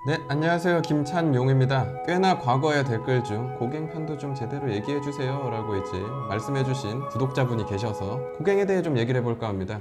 네, 안녕하세요. 김찬용입니다. 꽤나 과거의 댓글 중 고갱편도 좀 제대로 얘기해주세요 라고 이제 말씀해주신 구독자분이 계셔서 고갱에 대해 좀 얘기를 해볼까 합니다.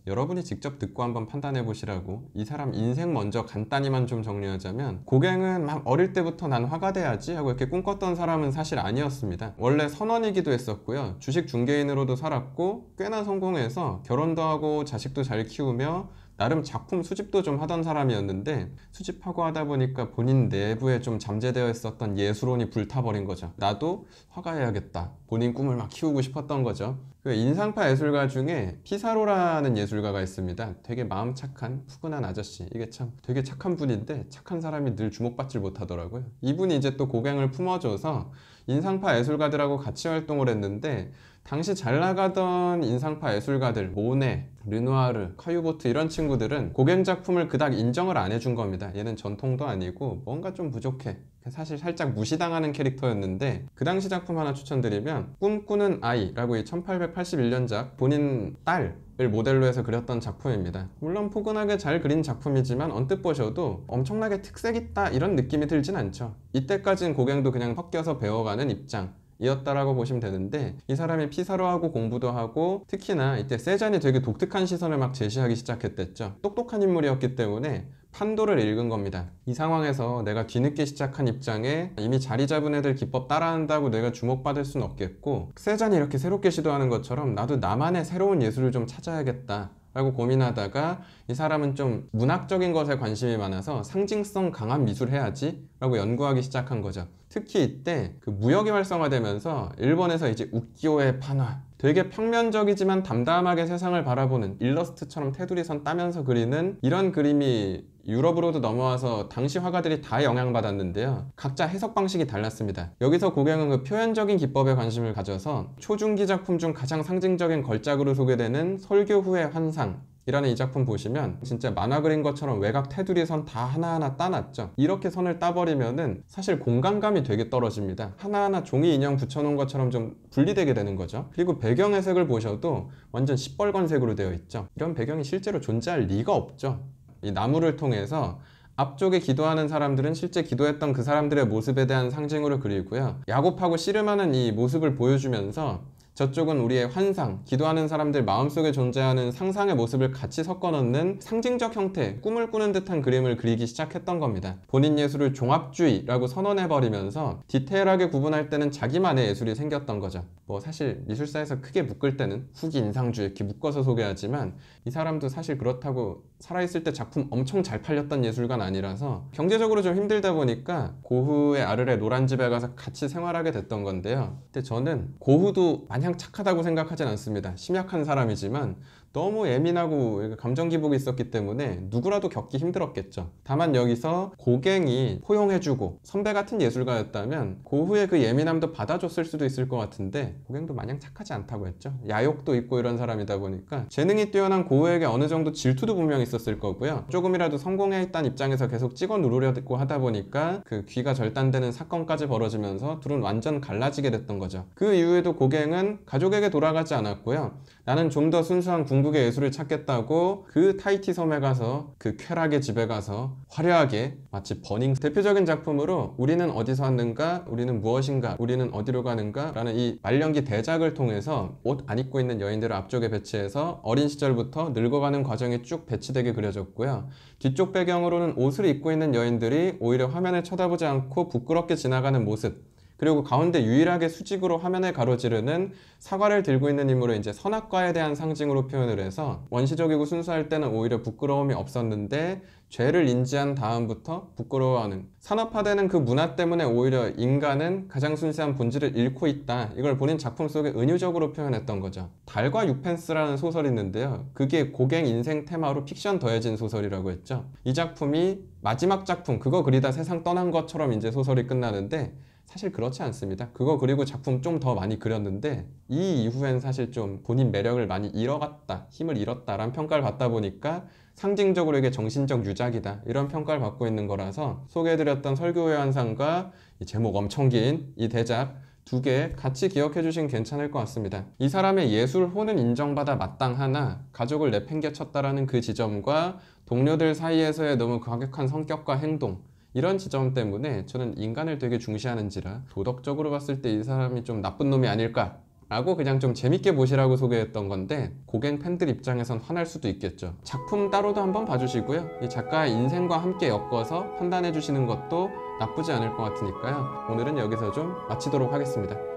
여러분이 직접 듣고 한번 판단해 보시라고 이 사람 인생 먼저 간단히만 좀 정리하자면, 고갱은 막 어릴 때부터 난 화가 돼야지 하고 이렇게 꿈꿨던 사람은 사실 아니었습니다. 원래 선원이기도 했었고요, 주식 중개인으로도 살았고 꽤나 성공해서 결혼도 하고 자식도 잘 키우며 나름 작품 수집도 좀 하던 사람이었는데, 수집하고 하다 보니까 본인 내부에 좀 잠재되어 있었던 예술혼이 불타버린 거죠. 나도 화가해야겠다, 본인 꿈을 막 키우고 싶었던 거죠. 그 인상파 예술가 중에 피사로라는 예술가가 있습니다. 되게 마음 착한 푸근한 아저씨, 이게 참 되게 착한 분인데 착한 사람이 늘 주목받질 못하더라고요. 이분이 이제 또 고갱을 품어줘서 인상파 예술가들하고 같이 활동을 했는데, 당시 잘 나가던 인상파 예술가들 모네, 르누아르, 카유보트 이런 친구들은 고갱 작품을 그닥 인정을 안 해준 겁니다. 얘는 전통도 아니고 뭔가 좀 부족해, 사실 살짝 무시당하는 캐릭터였는데, 그 당시 작품 하나 추천드리면 꿈꾸는 아이라고 이 1881년작 본인 딸을 모델로 해서 그렸던 작품입니다. 물론 포근하게 잘 그린 작품이지만 언뜻 보셔도 엄청나게 특색 있다 이런 느낌이 들진 않죠. 이때까지는 고갱도 그냥 섞여서 배워가는 입장 이었다라고 보시면 되는데, 이 사람이 피사로하고 공부도 하고 특히나 이때 세잔이 되게 독특한 시선을 막 제시하기 시작했댔죠. 똑똑한 인물이었기 때문에 판도를 읽은 겁니다. 이 상황에서 내가 뒤늦게 시작한 입장에 이미 자리 잡은 애들 기법 따라한다고 내가 주목받을 순 없겠고, 세잔이 이렇게 새롭게 시도하는 것처럼 나도 나만의 새로운 예술을 좀 찾아야겠다 라고 고민하다가, 이 사람은 좀 문학적인 것에 관심이 많아서 상징성 강한 미술 해야지 라고 연구하기 시작한 거죠. 특히 이때 그 무역이 활성화되면서 일본에서 이제 우키요의 판화, 되게 평면적이지만 담담하게 세상을 바라보는 일러스트처럼 테두리선 따면서 그리는 이런 그림이 유럽으로도 넘어와서 당시 화가들이 다 영향받았는데요, 각자 해석 방식이 달랐습니다. 여기서 고갱은 그 표현적인 기법에 관심을 가져서 초중기 작품 중 가장 상징적인 걸작으로 소개되는 설교 후의 환상 이라는 이 작품 보시면 진짜 만화 그린 것처럼 외곽 테두리 선 다 하나하나 따놨죠. 이렇게 선을 따버리면은 사실 공간감이 되게 떨어집니다. 하나하나 종이 인형 붙여놓은 것처럼 좀 분리되게 되는 거죠. 그리고 배경 해석을 보셔도 완전 시뻘건색으로 되어 있죠. 이런 배경이 실제로 존재할 리가 없죠. 이 나무를 통해서 앞쪽에 기도하는 사람들은 실제 기도했던 그 사람들의 모습에 대한 상징으로 그리고요, 야곱하고 씨름하는 이 모습을 보여주면서 저쪽은 우리의 환상, 기도하는 사람들 마음속에 존재하는 상상의 모습을 같이 섞어 넣는 상징적 형태, 꿈을 꾸는 듯한 그림을 그리기 시작했던 겁니다. 본인 예술을 종합주의라고 선언해버리면서 디테일하게 구분할 때는 자기만의 예술이 생겼던 거죠. 뭐 사실 미술사에서 크게 묶을 때는 후기 인상주의 이렇게 묶어서 소개하지만, 이 사람도 사실 그렇다고 살아있을 때 작품 엄청 잘 팔렸던 예술가는 아니라서 경제적으로 좀 힘들다 보니까 고흐의 아르레 노란 집에 가서 같이 생활하게 됐던 건데요. 근데 저는 고흐도 마냥 착하다고 생각하진 않습니다. 심약한 사람이지만 너무 예민하고 감정 기복이 있었기 때문에 누구라도 겪기 힘들었겠죠. 다만 여기서 고갱이 포용해주고 선배 같은 예술가였다면 고흐의 그 예민함도 받아줬을 수도 있을 것 같은데, 고갱도 마냥 착하지 않다고 했죠. 야욕도 있고 이런 사람이다 보니까 재능이 뛰어난 고흐에게 어느 정도 질투도 분명히 있었을 거고요, 조금이라도 성공해 있다는 입장에서 계속 찍어 누르려고 하다 보니까 그 귀가 절단되는 사건까지 벌어지면서 둘은 완전 갈라지게 됐던 거죠. 그 이후에도 고갱은 가족에게 돌아가지 않았고요, 나는 좀 더 순수한 궁극의 예술을 찾겠다고 그 타이티 섬에 가서 그 쾌락의 집에 가서 화려하게 마치 버닝, 대표적인 작품으로 우리는 어디서 왔는가, 우리는 무엇인가, 우리는 어디로 가는가 라는 이 말년기 대작을 통해서 옷 안 입고 있는 여인들을 앞쪽에 배치해서 어린 시절부터 늙어가는 과정이 쭉 배치되게 그려졌고요, 뒤쪽 배경으로는 옷을 입고 있는 여인들이 오히려 화면을 쳐다보지 않고 부끄럽게 지나가는 모습, 그리고 가운데 유일하게 수직으로 화면을 가로지르는 사과를 들고 있는 인물을 이제 선악과에 대한 상징으로 표현을 해서, 원시적이고 순수할 때는 오히려 부끄러움이 없었는데 죄를 인지한 다음부터 부끄러워하는, 산업화되는 그 문화 때문에 오히려 인간은 가장 순수한 본질을 잃고 있다, 이걸 본인 작품 속에 은유적으로 표현했던 거죠. 달과 유펜스라는 소설이 있는데요, 그게 고갱 인생 테마로 픽션 더해진 소설이라고 했죠. 이 작품이 마지막 작품, 그거 그리다 세상 떠난 것처럼 이제 소설이 끝나는데, 사실 그렇지 않습니다. 그거 그리고 작품 좀 더 많이 그렸는데 이 이후엔 사실 좀 본인 매력을 많이 잃어갔다, 힘을 잃었다 라는 평가를 받다 보니까 상징적으로 이게 정신적 유작이다 이런 평가를 받고 있는 거라서, 소개해드렸던 설교의 환상과 이 제목 엄청 긴 이 대작 두 개 같이 기억해 주시면 괜찮을 것 같습니다. 이 사람의 예술혼은 인정받아 마땅하나 가족을 내팽개쳤다라는 그 지점과 동료들 사이에서의 너무 과격한 성격과 행동, 이런 지점 때문에 저는 인간을 되게 중시하는지라 도덕적으로 봤을 때 이 사람이 좀 나쁜 놈이 아닐까 라고 그냥 좀 재밌게 보시라고 소개했던 건데, 고갱 팬들 입장에선 화날 수도 있겠죠. 작품 따로도 한번 봐주시고요, 이 작가의 인생과 함께 엮어서 판단해 주시는 것도 나쁘지 않을 것 같으니까요. 오늘은 여기서 좀 마치도록 하겠습니다.